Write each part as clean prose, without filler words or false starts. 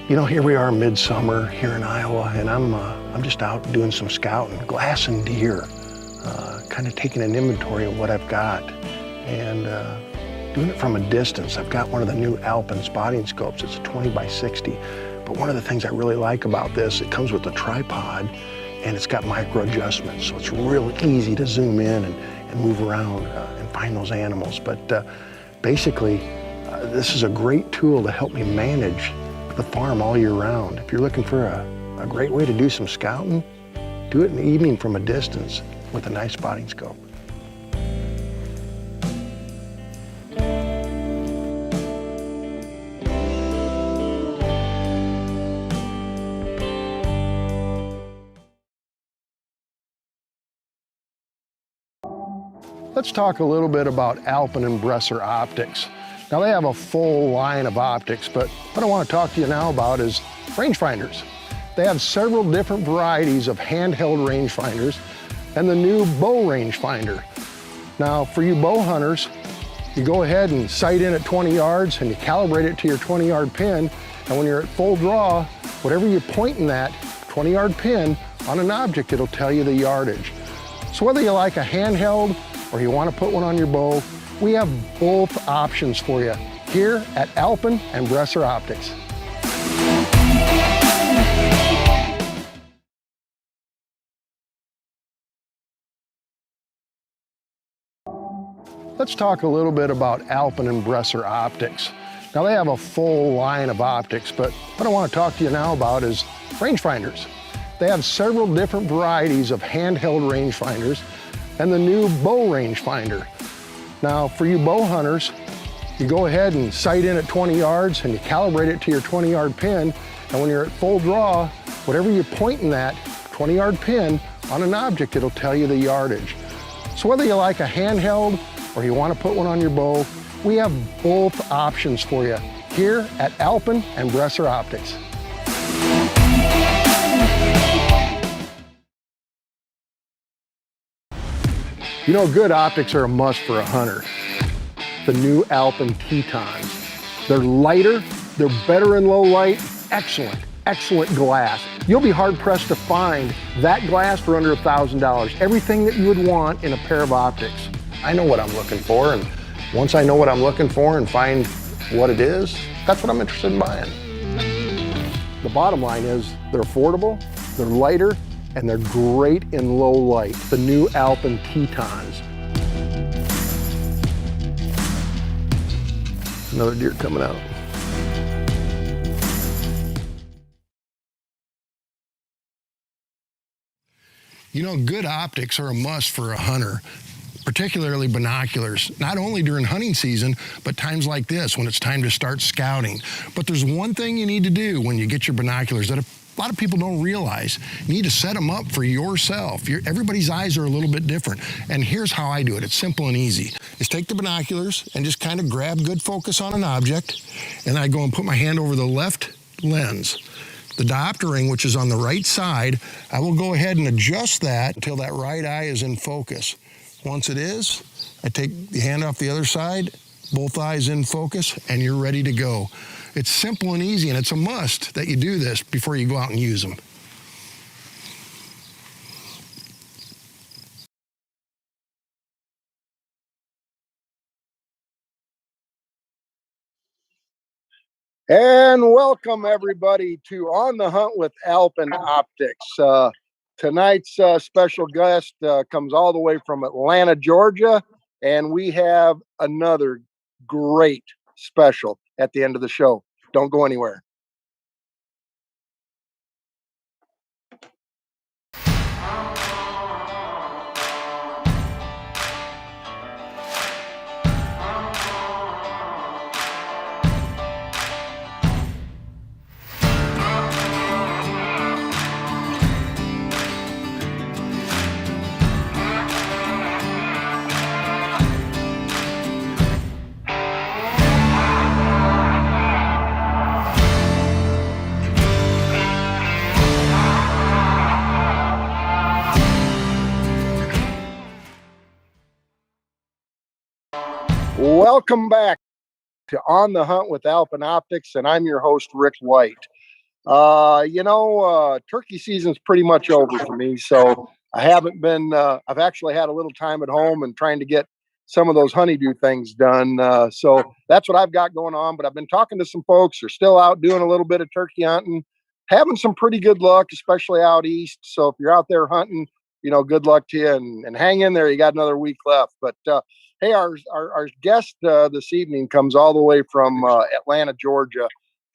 You know, here we are midsummer here in Iowa, and I'm just out doing some scouting, glassing deer, kind of taking an inventory of what I've got, and doing it from a distance. I've got one of the new Alpen spotting scopes. It's a 20 by 60, but one of the things I really like about this, it comes with a tripod, and it's got micro adjustments, so it's real easy to zoom in and move around and find those animals. But basically, this is a great tool to help me manage the farm all year round. If you're looking for a great way to do some scouting, do it in the evening from a distance with a nice spotting scope. Let's talk a little bit about Alpen and Bresser optics. Now they have a full line of optics, but what I want to talk to you now about is rangefinders. They have several different varieties of handheld rangefinders and the new bow rangefinder. Now for you bow hunters, you go ahead and sight in at 20 yards and you calibrate it to your 20-yard pin, and when you're at full draw, whatever you're pointing that 20-yard pin on an object, it'll tell you the yardage. So whether you like a handheld or you want to put one on your bow, we have both options for you here at Alpen and Bresser Optics. Let's talk a little bit about Alpen and Bresser Optics. Now they have a full line of optics, but what I want to talk to you now about is rangefinders. They have several different varieties of handheld rangefinders and the new bow rangefinder. Now for you bow hunters, you go ahead and sight in at 20 yards and you calibrate it to your 20-yard pin, and when you're at full draw, whatever you're pointing that 20-yard pin on an object, it'll tell you the yardage. So whether you like a handheld or you want to put one on your bow, we have both options for you here at Alpen and Bresser Optics. You know, good optics are a must for a hunter. The new Alpen Tetons. They're lighter, they're better in low light, excellent glass. You'll be hard pressed to find that glass for under $1,000. Everything that you would want in a pair of optics. I know what I'm looking for, and once I know what I'm looking for and find what it is, that's what I'm interested in buying. The bottom line is they're affordable, they're lighter, and they're great in low light. The new Alpen Tetons. Another deer coming out. You know, good optics are a must for a hunter, particularly binoculars, not only during hunting season, but times like this when it's time to start scouting. But there's one thing you need to do when you get your binoculars that a lot of people don't realize. You need to set them up for yourself. Everybody's eyes are a little bit different. And here's how I do it. It's simple and easy. Just take the binoculars and just kind of grab good focus on an object. And I go and put my hand over the left lens. The diopter ring, which is on the right side, I will go ahead and adjust that until that right eye is in focus. Once it is, I take the hand off the other side, both eyes in focus, and you're ready to go. It's simple and easy, and it's a must that you do this before you go out and use them. And welcome everybody to On the Hunt with Alpen Optics. Tonight's special guest comes all the way from Atlanta, Georgia, and we have another great special at the end of the show. Don't go anywhere. Welcome back to On the Hunt with Alpen Optics, and I'm your host, Rick White. Turkey season's pretty much over for me. So I haven't been, I've actually had a little time at home and trying to get some of those honeydew things done. So that's what I've got going on. But I've been talking to some folks who are still out doing a little bit of turkey hunting, having some pretty good luck, especially out east. So if you're out there hunting, good luck to you and hang in there. You got another week left. But hey, our guest this evening comes all the way from Atlanta, Georgia.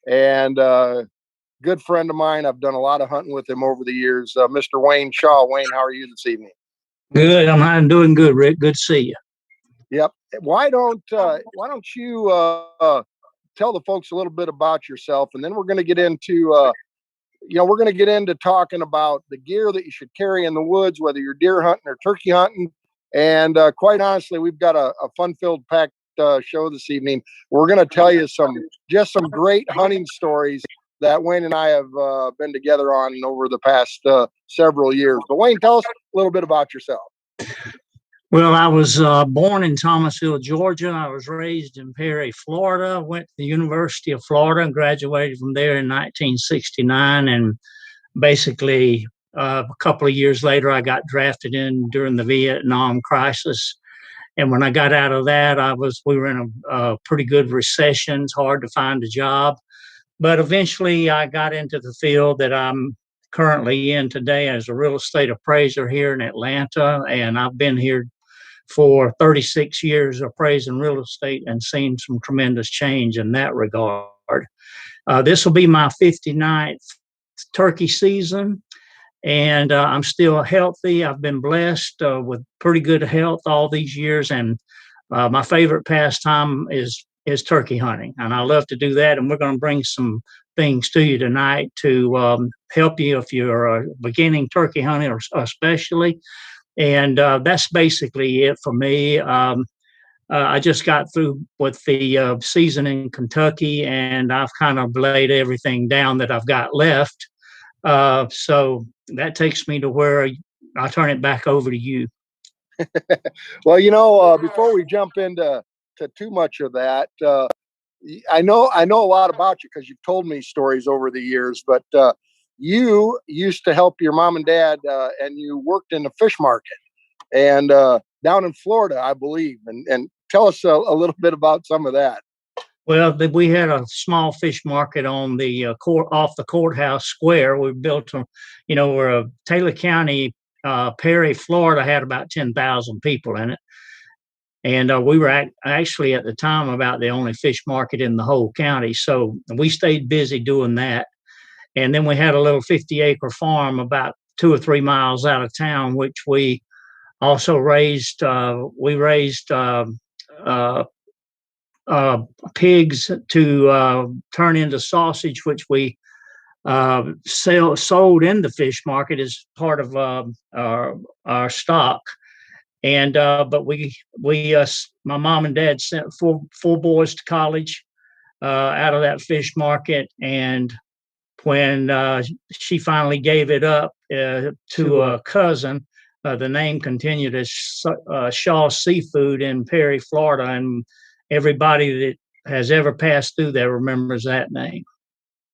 And good friend of mine. I've done a lot of hunting with him over the years. Mr. Wayne Shaw. Wayne, how are you this evening? Good. I'm doing good, Rick. Good to see you. Yep. Why don't you tell the folks a little bit about yourself, and then we're going to get into talking about the gear that you should carry in the woods, whether you're deer hunting or turkey hunting. And quite honestly, we've got a fun-filled packed show this evening. We're going to tell you some great hunting stories that Wayne and I have been together on over the past several years. But Wayne, tell us a little bit about yourself. Well, I was born in Thomasville, Georgia. I was raised in Perry, Florida. Went to the University of Florida and graduated from there in 1969. And basically, a couple of years later, I got drafted in during the Vietnam crisis. And when I got out of that, we were in a pretty good recession. It's hard to find a job. But eventually, I got into the field that I'm currently in today as a real estate appraiser here in Atlanta. And I've been here for 36 years appraising real estate and seen some tremendous change in that regard. This will be my 59th turkey season, and I'm still healthy. I've been blessed with pretty good health all these years, and my favorite pastime is turkey hunting, and I love to do that. And we're going to bring some things to you tonight to help you if you're a beginning turkey hunter, especially. And that's basically it for me. I just got through with the season in Kentucky, and I've kind of laid everything down that I've got left. So that takes me to where I turn it back over to you. Well, before we jump into too much of that, I know a lot about you because you've told me stories over the years. But you used to help your mom and dad, and you worked in a fish market and down in Florida, I believe. And tell us a little bit about some of that. Well, we had a small fish market on the off the courthouse square. We built we're Taylor County, Perry, Florida had about 10,000 people in it. And we were actually at the time about the only fish market in the whole county. So we stayed busy doing that. And then we had a little 50-acre farm about 2 or 3 miles out of town, which we also raised. We raised pigs to turn into sausage, which we sold in the fish market as part of our stock. And but my mom and dad sent four boys to college out of that fish market. And when she finally gave it up to a cousin, the name continued as Shaw Seafood in Perry, Florida, and everybody that has ever passed through there remembers that name.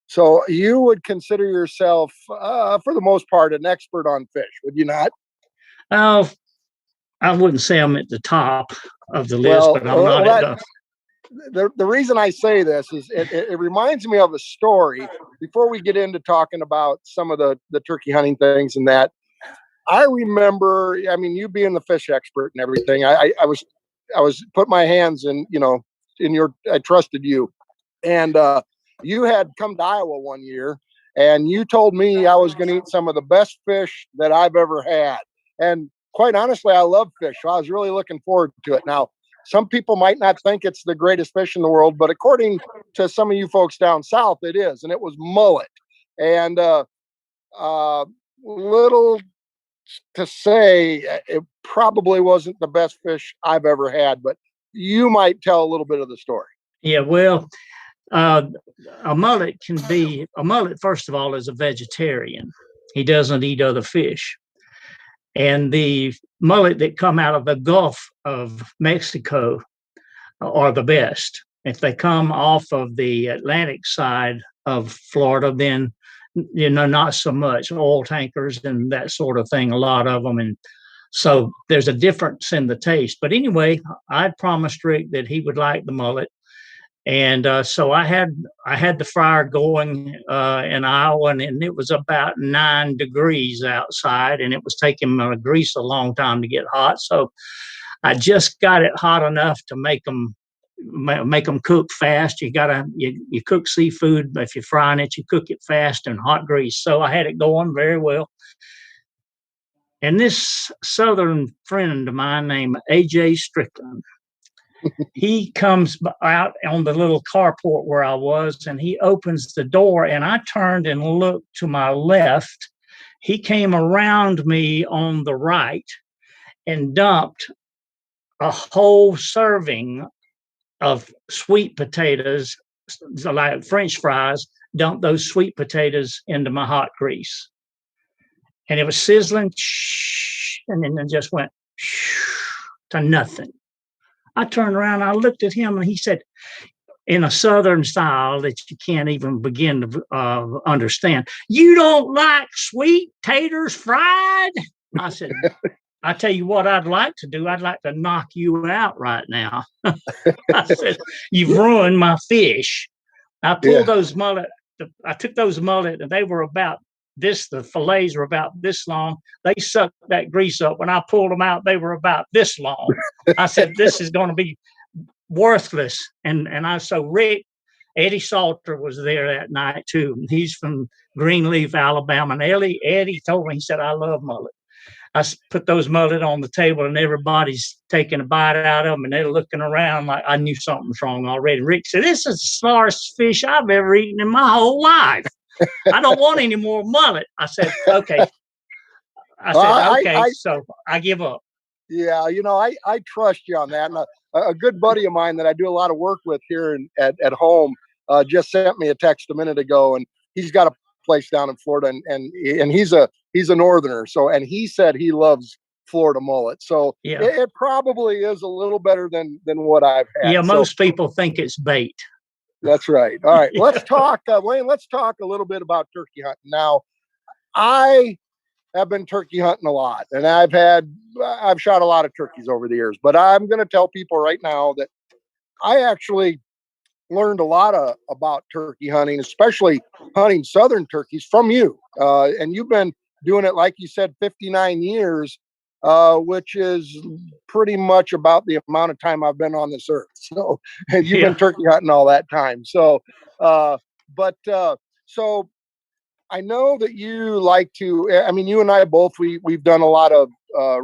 So you would consider yourself, for the most part, an expert on fish, would you not? I wouldn't say I'm at the top of the list, but I'm not at the reason I say this is it reminds me of a story before we get into talking about some of the turkey hunting things and that. I remember, you being the fish expert and everything, I was put my hands in, I trusted you. And you had come to Iowa one year and you told me I was going to eat some of the best fish that I've ever had. And quite honestly, I love fish. So I was really looking forward to it. Now, some people might not think it's the greatest fish in the world, but according to some of you folks down south, it is. And it was mullet. And little to say, it probably wasn't the best fish I've ever had, but you might tell a little bit of the story. Yeah, well, a mullet, first of all, is a vegetarian. He doesn't eat other fish. And the mullet that come out of the Gulf of Mexico are the best. If they come off of the Atlantic side of Florida, then not so much oil tankers and that sort of thing, a lot of them. And so there's a difference in the taste. But anyway, I'd promised Rick that he would like the mullet. And so I had the fryer going in Iowa, and it was about 9 degrees outside, and it was taking my grease a long time to get hot. So I just got it hot enough to make them cook fast. You cook seafood, if you're frying it, you cook it fast in hot grease. So I had it going very well. And this Southern friend of mine named AJ Strickland, he comes out on the little carport where I was, and he opens the door, and I turned and looked to my left. He came around me on the right and dumped a whole serving of sweet potatoes, like French fries, dumped those sweet potatoes into my hot grease. And it was sizzling, and then it just went to nothing. I turned around, I looked at him, and he said, in a Southern style that you can't even begin to understand, "You don't like sweet taters fried?" I said, "I tell you what I'd like to do. I'd like to knock you out right now." I said, "You've ruined my fish." I pulled those mullet. I took those mullet, and they were about this. The fillets were about this long. They sucked that grease up. When I pulled them out, they were about this long. I said, "This is going to be worthless." And so Rick, Eddie Salter was there that night too. He's from Greenleaf, Alabama. And Eddie told me, he said, "I love mullet." I put those mullet on the table, and everybody's taking a bite out of them, and they're looking around like I knew something was wrong already. Rick said, "This is the smartest fish I've ever eaten in my whole life. I don't want any more mullet." I said, "Okay." So I give up. Yeah, I trust you on that. And a good buddy of mine that I do a lot of work with here at home just sent me a text a minute ago, and he's got a place down in Florida, and he's a northerner. So, and he said he loves Florida mullet. So it probably is a little better than what I've had. Yeah, most people think it's bait. That's right. All right, let's talk, Wayne. Let's talk a little bit about turkey hunting. Now, I have been turkey hunting a lot, and I've shot a lot of turkeys over the years. But I'm going to tell people right now that I actually learned a lot about turkey hunting, especially hunting southern turkeys, from you. And you've been doing it, like you said, 59 years, which is pretty much about the amount of time I've been on this earth. So, and you've been turkey hunting all that time. So, so I know that you like to, I mean, you and I both, we've done a lot of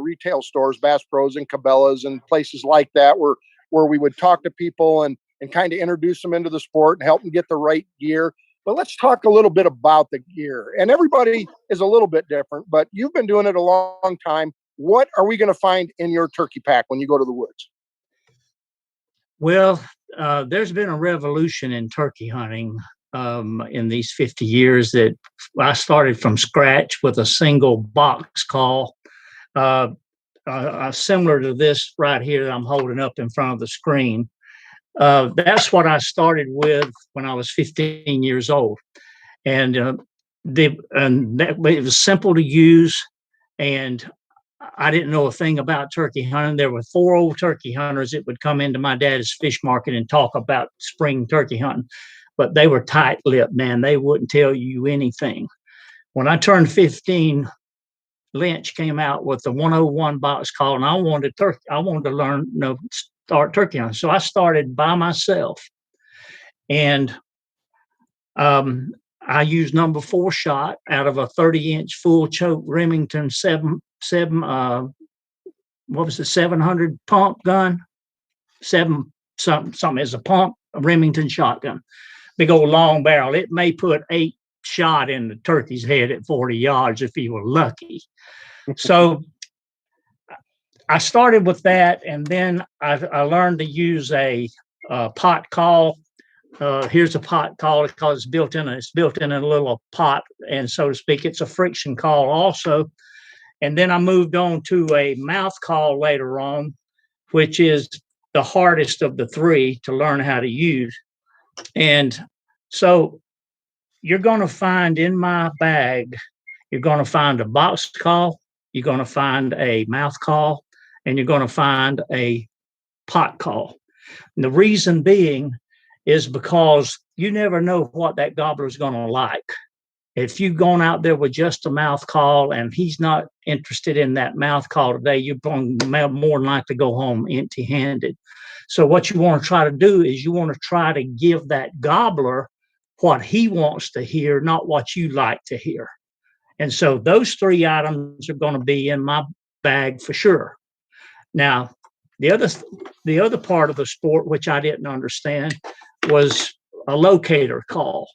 retail stores, Bass Pros and Cabela's and places like that, where we would talk to people and kind of introduce them into the sport and help them get the right gear. But let's talk a little bit about the gear. And everybody is a little bit different, but you've been doing it a long time. What are we going to find in your turkey pack when you go to the woods? Well, there's been a revolution in turkey hunting in these 50 years that I started from scratch with a single box call, similar to this right here that I'm holding up in front of the screen. That's what I started with when I was 15 years old. And it was simple to use, and I didn't know a thing about turkey hunting. There were 4 old turkey hunters that would come into my dad's fish market and talk about spring turkey hunting, but they were tight-lipped, man. They wouldn't tell you anything. When I turned 15, Lynch came out with the 101 box call, and I wanted to learn, start turkey hunting. So I started by myself, and I used number 4 shot out of a 30-inch full choke Remington 700 pump gun, 7 something as a pump, a Remington shotgun, big old long barrel. It may put 8 shot in the turkey's head at 40 yards if you were lucky. So I started with that, and then I learned to use a pot call. Here's a pot call because it's built in a little pot, and so to speak, it's a friction call also. And then I moved on to a mouth call later on, which is the hardest of the 3 to learn how to use. And so you're going to find in my bag, you're going to find a box call, you're going to find a mouth call, and you're going to find a pot call. And the reason being is because you never know what that gobbler is going to like. If you've gone out there with just a mouth call and he's not interested in that mouth call today, you're going to more than likely go home empty handed. So, what you want to try to do is you want to try to give that gobbler what he wants to hear, not what you like to hear. And so, those three items are going to be in my bag for sure. Now, the other part of the sport, which I didn't understand, was a locator call.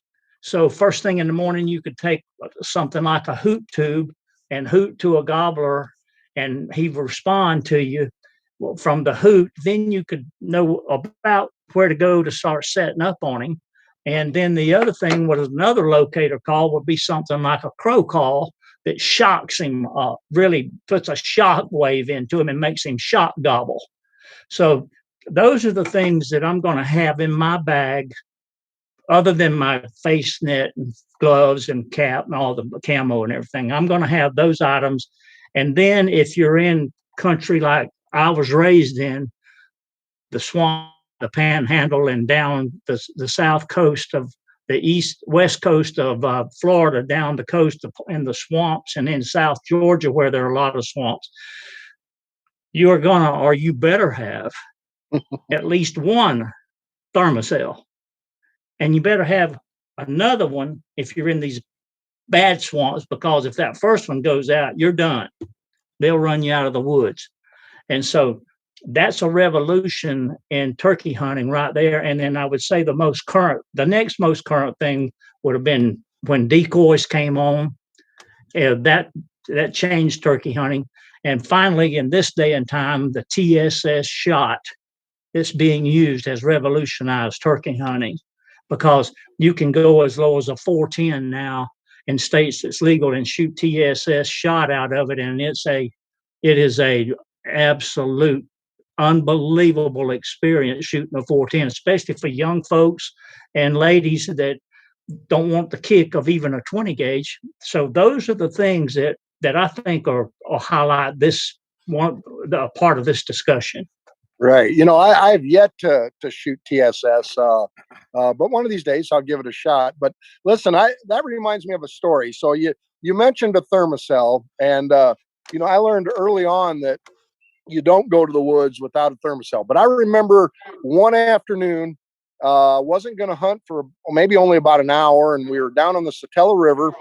So first thing in the morning, you could take something like a hoot tube and hoot to a gobbler, and he would respond to you from the hoot. Then you could know about where to go to start setting up on him. And then the other thing was another locator call would be something like a crow call that shocks him, really puts a shock wave into him and makes him shock gobble. So those are the things that I'm going to have in my bag, other than my face net and gloves and cap and all the camo and everything. I'm going to have those items. And then if you're in country like I was raised in, the swamp, the panhandle, and down the south coast of the west coast of Florida, down the coast in the swamps, and in South Georgia where there are a lot of swamps, you are going to, or you better have at least one thermocell. And you better have another one if you're in these bad swamps, because if that first one goes out, you're done. They'll run you out of the woods. And so that's a revolution in turkey hunting right there. And then I would say the next most current thing would have been when decoys came on. That changed turkey hunting. And finally, in this day and time, the TSS shot that's being used has revolutionized turkey hunting, because you can go as low as a 410 now in states that's legal and shoot TSS shot out of it, and it is a absolute unbelievable experience shooting a 410, especially for young folks and ladies that don't want the kick of even a 20 gauge. So those are the things that I think are highlight this one, the part of this discussion. Right. You know, I've yet to shoot TSS, but one of these days I'll give it a shot. But listen, that reminds me of a story. So you mentioned a thermocell, and you know, I learned early on that you don't go to the woods without a thermocell. But I remember one afternoon, wasn't going to hunt for maybe only about an hour, and we were down on the Satella River,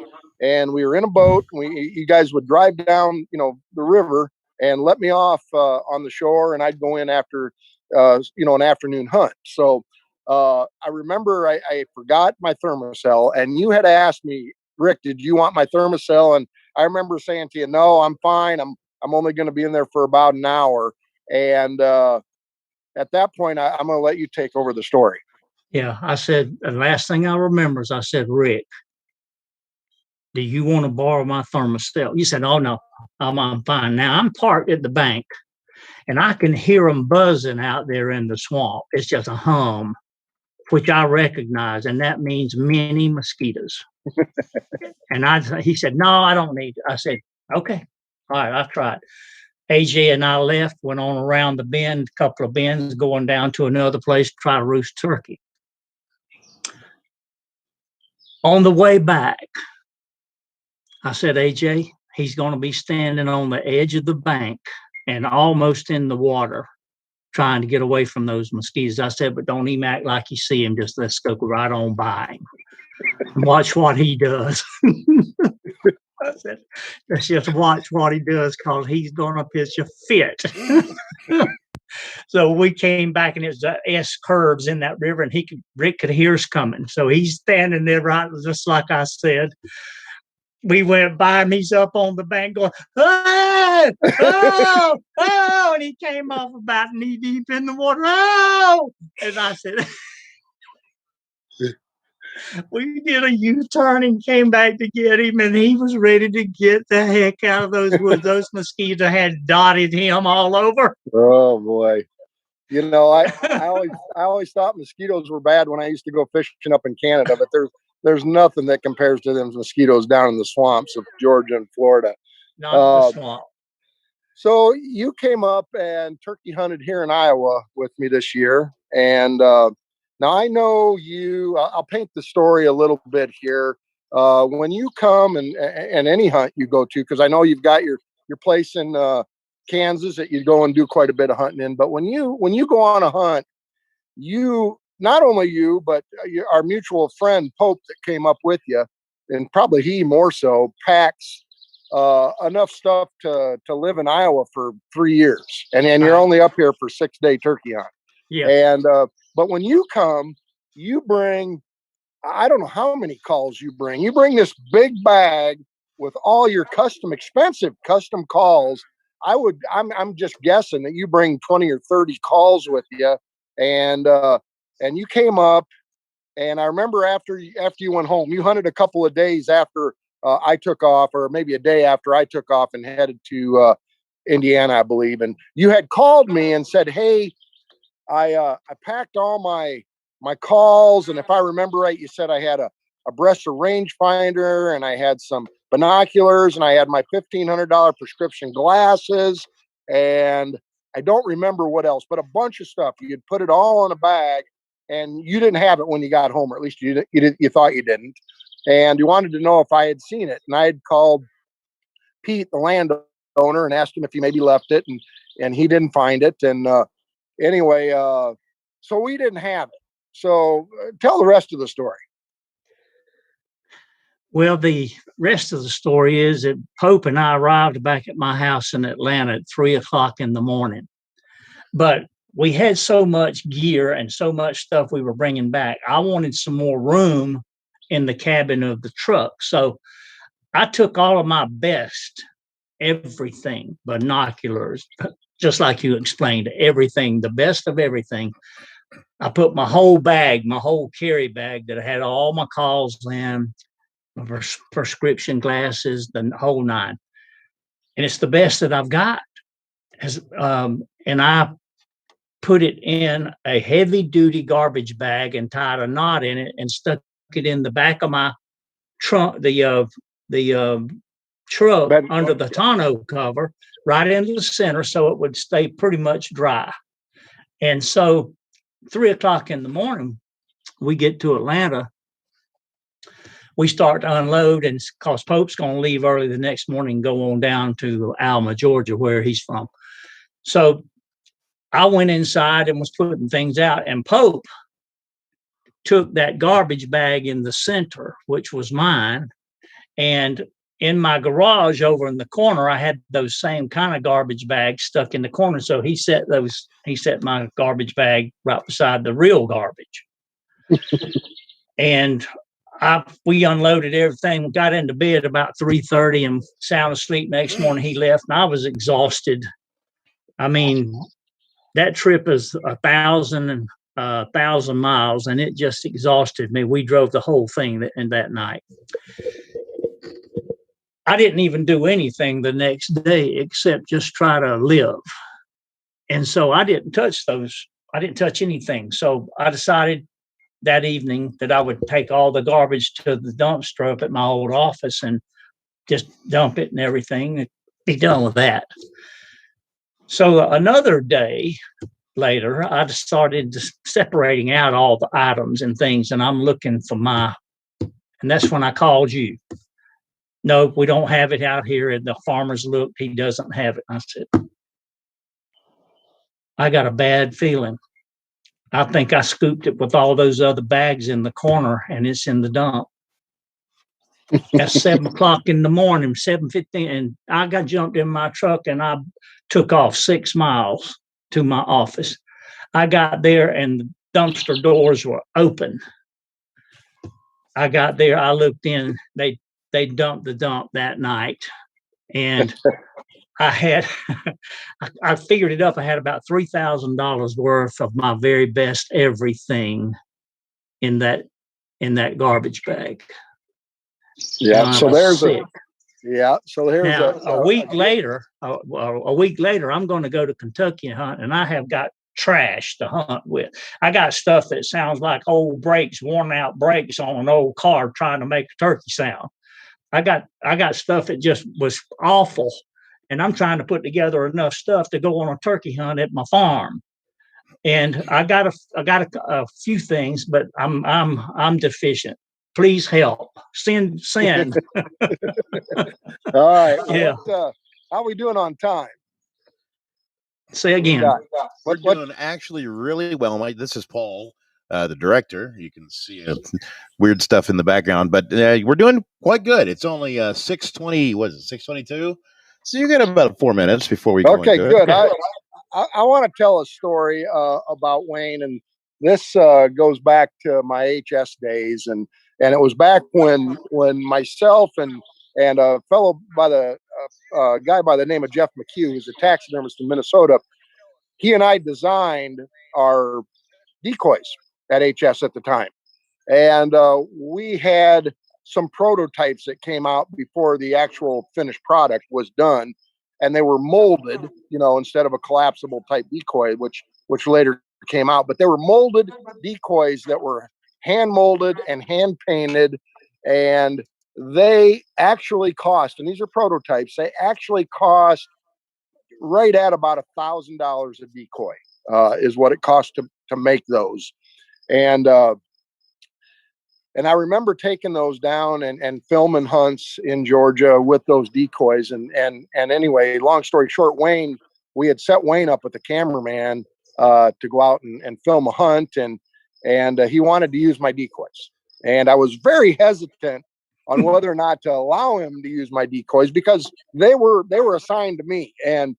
and we were in a boat. You guys would drive down, you know, the river and let me off on the shore, and I'd go in after, you know, an afternoon hunt. So I remember I forgot my thermocell, and you had asked me, Rick, did you want my thermocell? And I remember saying to you, no, I'm fine. I'm only going to be in there for about an hour. And at that point, I'm going to let you take over the story. Yeah, I said, the last thing I remember is I said, Rick, do you want to borrow my thermostat? You said, oh, no, I'm fine. Now I'm parked at the bank, and I can hear them buzzing out there in the swamp. It's just a hum, which I recognize, and that means many mosquitoes. And he said, no, I don't need it. I said, okay, all right, I'll try it. AJ and I left, went on around the bend, a couple of bends, going down to another place to try to roost turkey. On the way back, I said, AJ, he's going to be standing on the edge of the bank and almost in the water, trying to get away from those mosquitoes. I said, but don't even act like you see him. Just let's go right on by him and watch what he does. I said, let's just watch what he does, because he's going to pitch a fit. So we came back, and it was S curves in that river, and Rick could hear us coming. So he's standing there, right, just like I said. We went by him. He's up on the bank going, oh, oh, oh. And he came off about knee deep in the water. Oh, and I said, we did a U-turn and came back to get him, and he was ready to get the heck out of those woods. Those mosquitoes had dotted him all over. Oh boy. You know, I always thought mosquitoes were bad when I used to go fishing up in Canada, but there's nothing that compares to them mosquitoes down in the swamps of Georgia and Florida. Not the swamp. So you came up and turkey hunted here in Iowa with me this year. And now I know you, I'll paint the story a little bit here. When you come and any hunt you go to, because I know you've got your place in Kansas that you go and do quite a bit of hunting in. But when you go on a hunt, not only you, but our mutual friend Pope that came up with you, and probably he more so, packs enough stuff to live in Iowa for 3 years, and you're only up here for 6-day turkey hunt. Yeah. And but when you come, you bring, I don't know how many calls you bring. You bring this big bag with all your expensive custom calls. I'm just guessing that you bring 20 or 30 calls with you, and you came up. And I remember after you went home, you hunted a couple of days after I took off, or maybe a day after I took off and headed to Indiana, I believe. And you had called me and said, "Hey, I packed all my calls, and if I remember right, you said I had a Bresser rangefinder, and I had some binoculars, and I had my $1,500 prescription glasses, and I don't remember what else, but a bunch of stuff. You'd put it all in a bag, and you didn't have it when you got home, or at least you thought you didn't. And you wanted to know if I had seen it, and I had called Pete, the landowner, and asked him if he maybe left it, and he didn't find it. And anyway, so we didn't have it. So tell the rest of the story. Well, the rest of the story is that Pope and I arrived back at my house in Atlanta at 3:00 in the morning. But we had so much gear and so much stuff we were bringing back. I wanted some more room in the cabin of the truck. So I took all of my best, everything, binoculars, just like you explained, everything, the best of everything. I put my whole carry bag that I had all my calls in, my prescription glasses, the whole nine. And it's the best that I've got. And I put it in a heavy duty garbage bag and tied a knot in it and stuck it in the back of my trunk, the truck under the tonneau cover, right into the center, so it would stay pretty much dry. And so 3:00 in the morning, we get to Atlanta. We start to unload, and because Pope's going to leave early the next morning and go on down to Alma, Georgia, where he's from. So I went inside and was putting things out, and Pope took that garbage bag in the center, which was mine. And in my garage over in the corner, I had those same kind of garbage bags stuck in the corner. So he set my garbage bag right beside the real garbage. And we unloaded everything, got into bed about 3:30 and sound asleep. Next morning he left, and I was exhausted. I mean, that trip is 1,000 miles, and it just exhausted me. We drove the whole thing that night. I didn't even do anything the next day except just try to live. And so I didn't touch anything. So I decided that evening that I would take all the garbage to the dumpster up at my old office and just dump it and everything and be done with that. So another day later, I started separating out all the items and things, and I'm looking for and that's when I called you. No, we don't have it out here. And the farmer's looked, he doesn't have it. I said, I got a bad feeling. I think I scooped it with all those other bags in the corner, and it's in the dump. At 7:00 in the morning, 7:15, and I got jumped in my truck and I took off 6 miles to my office. I got there and the dumpster doors were open. I got there, I looked in, they dumped the dump that night, and I figured it up. I had about $3,000 worth of my very best everything in that garbage bag. Yeah. So there's sick. a week later, I'm going to go to Kentucky and hunt, and I have got trash to hunt with. I got stuff that sounds like old brakes, worn out brakes on an old car trying to make a turkey sound. I got stuff that just was awful, and I'm trying to put together enough stuff to go on a turkey hunt at my farm. And I got a few things, but I'm deficient. Please help. Send. All right. Well, Yeah. how are we doing on time? Say again. We're doing actually really well. This is Paul, the director. You can see weird stuff in the background, but we're doing quite good. It's only 6:20. What is it? 6:22. So you got about 4 minutes before we go. Okay, good. I want to tell a story about Wayne, and this goes back to my HS days, and it was back when myself and a fellow by the guy by the name of Jeff McHugh, who's a taxidermist in Minnesota. He and I designed our decoys at HS at the time, and we had some prototypes that came out before the actual finished product was done, and they were molded, instead of a collapsible type decoy, which later came out. But they were molded decoys that were hand molded and hand painted, and they actually cost, and these are prototypes, they actually cost right at about $1,000 a decoy, is what it cost to make those. And I remember taking those down and filming hunts in Georgia with those decoys. And anyway, long story short, we had set Wayne up with the cameraman to go out and film a hunt, and he wanted to use my decoys. And I was very hesitant on whether or not to allow him to use my decoys, because they were assigned to me. And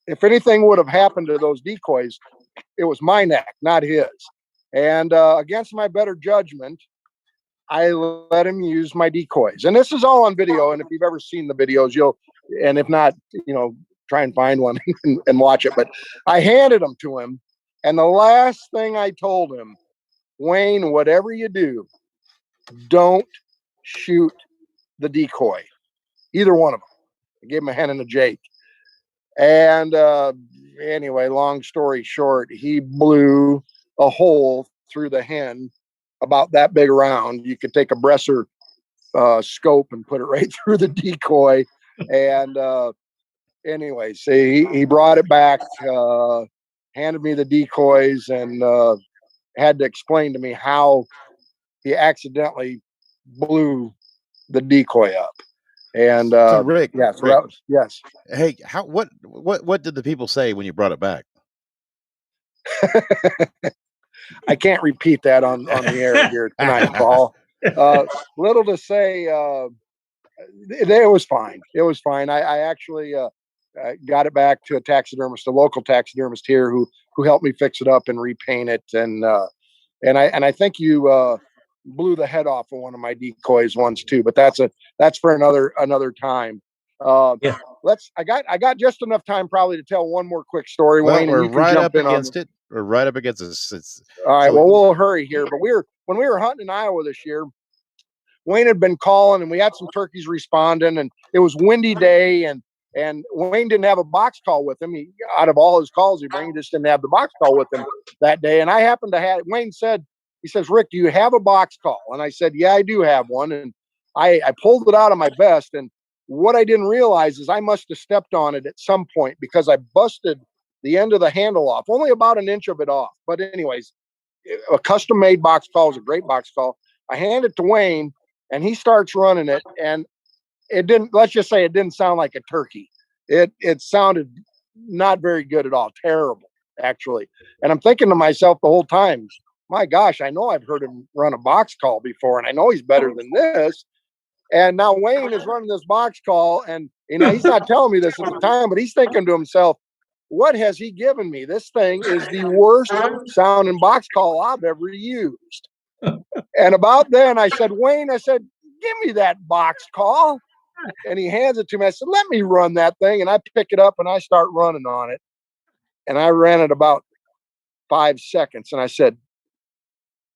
if anything would have happened to those decoys, it was my neck, not his. And against my better judgment, I let him use my decoys. And this is all on video. And if you've ever seen the videos, and if not, try and find one and watch it. But I handed them to him. And the last thing I told him, Wayne, whatever you do, don't shoot the decoy, either one of them. I gave him a hen and a Jake. And anyway, long story short, he blew a hole through the hen about that big around. You could take a Bresser scope and put it right through the decoy. And anyways, he brought it back, handed me the decoys, and had to explain to me how he accidentally blew the decoy up. And so Rick, yeah, so Rick, yes. Hey, what did the people say when you brought it back? I can't repeat that on the air here tonight, Paul. Little to say. It was fine. It was fine. I actually got it back to a local taxidermist here, who helped me fix it up and repaint it. And I think you blew the head off of one of my decoys once too. But that's for another time. Yeah. I got just enough time probably to tell one more quick story. Well, Wayne, we're and you can right jump up in against it. We're right up against it. All right. Well, we'll hurry here. But when we were hunting in Iowa this year, Wayne had been calling, and we had some turkeys responding, and it was windy day, and Wayne didn't have a box call with him. Out of all his calls he just didn't have the box call with him that day. And I happened to have, Wayne said, he says, Rick, do you have a box call? And I said, yeah, I do have one. And I pulled it out of my vest, and what I didn't realize is I must have stepped on it at some point, because I busted the end of the handle off, only about an inch of it off. But anyways, a custom made box call is a great box call. I hand it to Wayne, and he starts running it, and let's just say it didn't sound like a turkey. It sounded not very good at all. Terrible, actually. And I'm thinking to myself the whole time, my gosh, I know I've heard him run a box call before, and I know he's better than this. And now Wayne is running this box call, and he's not telling me this at the time, but he's thinking to himself, what has he given me? This thing is the worst sounding box call I've ever used. And about then I said, Wayne, give me that box call. And he hands it to me. I said, let me run that thing. And I pick it up and I start running on it. And I ran it about 5 seconds. And I said,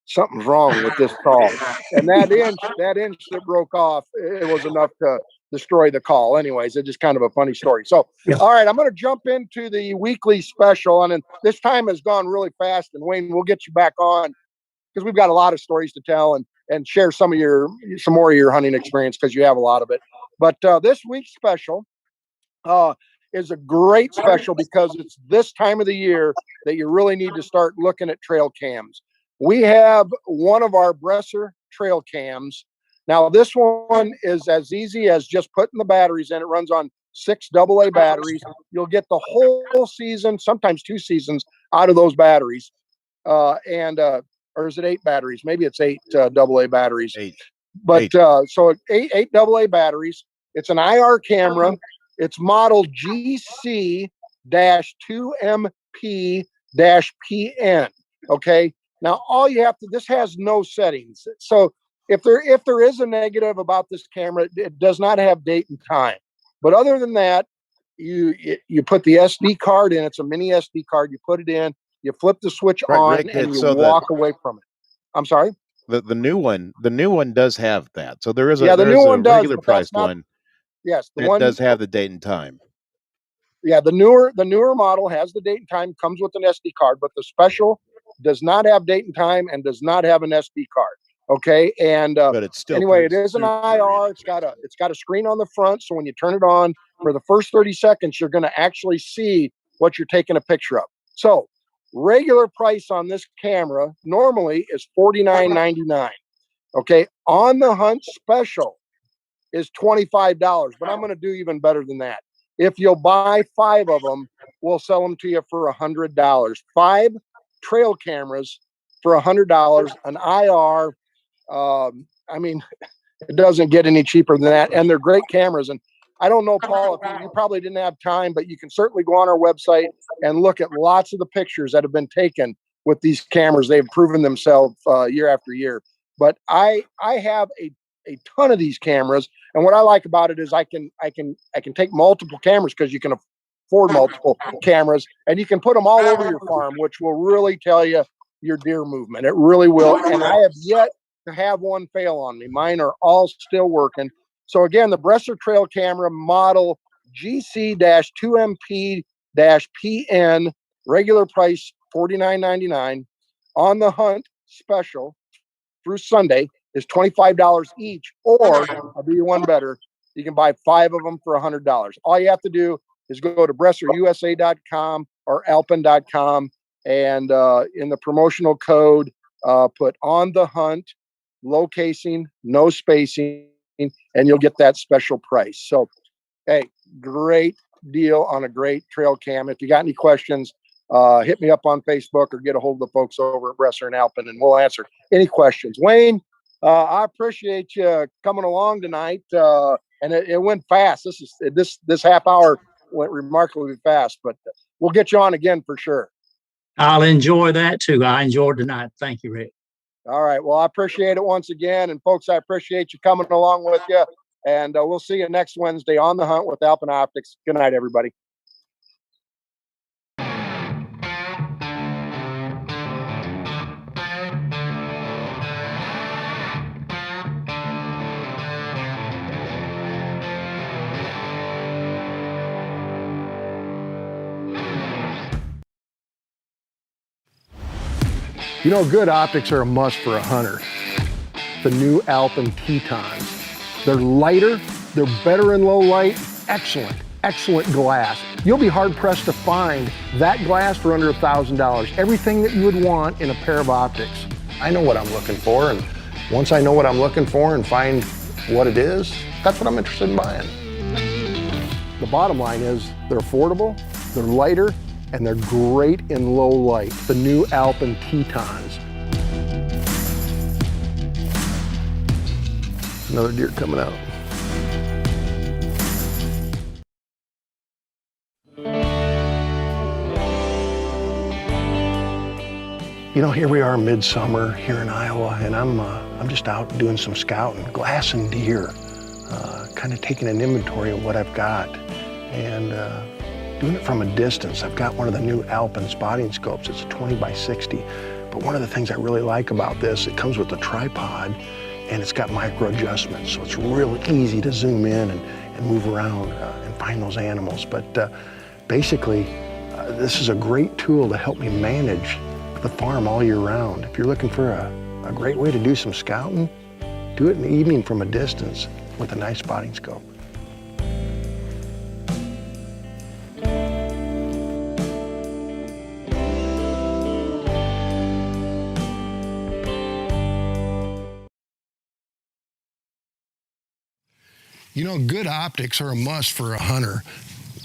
something's wrong with this call. And that inch that broke off, it was enough to destroy the call. Anyways, it's just kind of a funny story. So, Yeah. all right, I'm going to jump into the weekly special, and this time has gone really fast. And Wayne, we'll get you back on because we've got a lot of stories to tell and share some more of your hunting experience because you have a lot of it. But this week's special is a great special because it's this time of the year that you really need to start looking at trail cams. We have one of our Bresser trail cams. Now, this one is as easy as just putting the batteries in. It runs on 6 AA batteries. You'll get the whole season, sometimes 2 seasons, out of those batteries. Or is it 8 batteries? Maybe it's 8 AA batteries. 8. But 8. So 8 AA batteries. It's an IR camera. It's model GC-2MP-PN. Okay. Now, all you have to, this has no settings. So if there is a negative about this camera, it does not have date and time. But other than that, you put the SD card in. It's a mini SD card. You put it in, you flip the switch on, Rick, and you walk away from it. I'm sorry? The new one does have that. So there is a, Yeah, the there new is a one does, regular but that's priced not, one. yes, the And one it does have the date and time. Yeah, the newer model has the date and time, comes with an SD card, but the special does not have date and time and does not have an SD card. Okay, and But it's still anyway, it pretty is an super IR. It's got a screen on the front, so when you turn it on for the first 30 seconds, you're going to actually see what you're taking a picture of. So, regular price on this camera normally is $49.99. Okay, on the hunt special is $25, but I'm going to do even better than that. If you'll buy 5 of them, we'll sell them to you for $100. 5 trail cameras for $100, an IR. I mean, it doesn't get any cheaper than that, and they're great cameras. And I don't know, Paul, if you probably didn't have time, but you can certainly go on our website and look at lots of the pictures that have been taken with these cameras. They've proven themselves year after year. But I have a ton of these cameras, and what I like about it is I can take multiple cameras because you can afford multiple cameras, and you can put them all over your farm, which will really tell you your deer movement. It really will. And I have yet to have one fail on me. Mine are all still working. So again, the Bresser trail camera model GC-2MP-PN, regular price $49.99. On the hunt special through Sunday is $25 each, or I'll do you one better. You can buy 5 of them for $100. All you have to do is go to BresserUSA.com or Alpin.com, and in the promotional code, put on the hunt, low casing, no spacing, and you'll get that special price. So, hey, great deal on a great trail cam. If you got any questions, hit me up on Facebook or get a hold of the folks over at Bresser and Alpin, and we'll answer any questions. Wayne, I appreciate you coming along tonight, and it went fast. This half hour went remarkably fast, but we'll get you on again for sure. I'll enjoy that too. I enjoyed tonight. Thank you, Rick. All right. Well, I appreciate it once again, and folks, I appreciate you coming along with you. And we'll see you next Wednesday on the hunt with Alpin Optics. Good night, everybody. You know, good optics are a must for a hunter. The new Alpin Tetons. They're lighter, they're better in low light, excellent glass. You'll be hard pressed to find that glass for under $1,000. Everything that you would want in a pair of optics. I know what I'm looking for, and once I know what I'm looking for and find what it is, that's what I'm interested in buying. The bottom line is they're affordable, they're lighter, and they're great in low light. The new Alpin Tetons. Another deer coming out. You know, here we are midsummer here in Iowa, and I'm just out doing some scouting, glassing deer, kind of taking an inventory of what I've got, and doing it from a distance. I've got one of the new Alpin spotting scopes. It's a 20 by 60. But one of the things I really like about this, it comes with a tripod, and it's got micro adjustments, so it's real easy to zoom in and move around and find those animals. But basically, this is a great tool to help me manage the farm all year round. If you're looking for a great way to do some scouting, do it in the evening from a distance with a nice spotting scope. You know, good optics are a must for a hunter,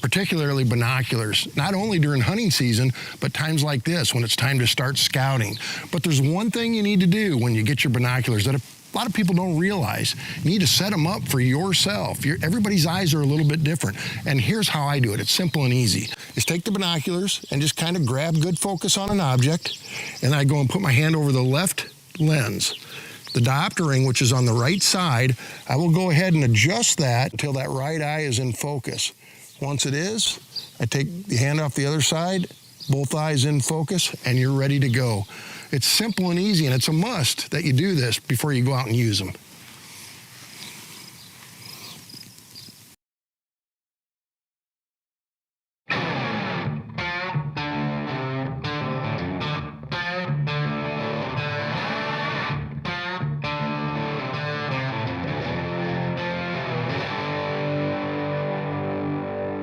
particularly binoculars, not only during hunting season, but times like this when it's time to start scouting. But there's one thing you need to do when you get your binoculars that a lot of people don't realize. You need to set them up for yourself. Everybody's eyes are a little bit different. And here's how I do it. It's simple and easy. Just take the binoculars and just kind of grab good focus on an object. And I go and put my hand over the left lens. The diopter ring, which is on the right side, I will go ahead and adjust that until that right eye is in focus. Once it is, I take the hand off the other side, both eyes in focus, and you're ready to go. It's simple and easy, and it's a must that you do this before you go out and use them.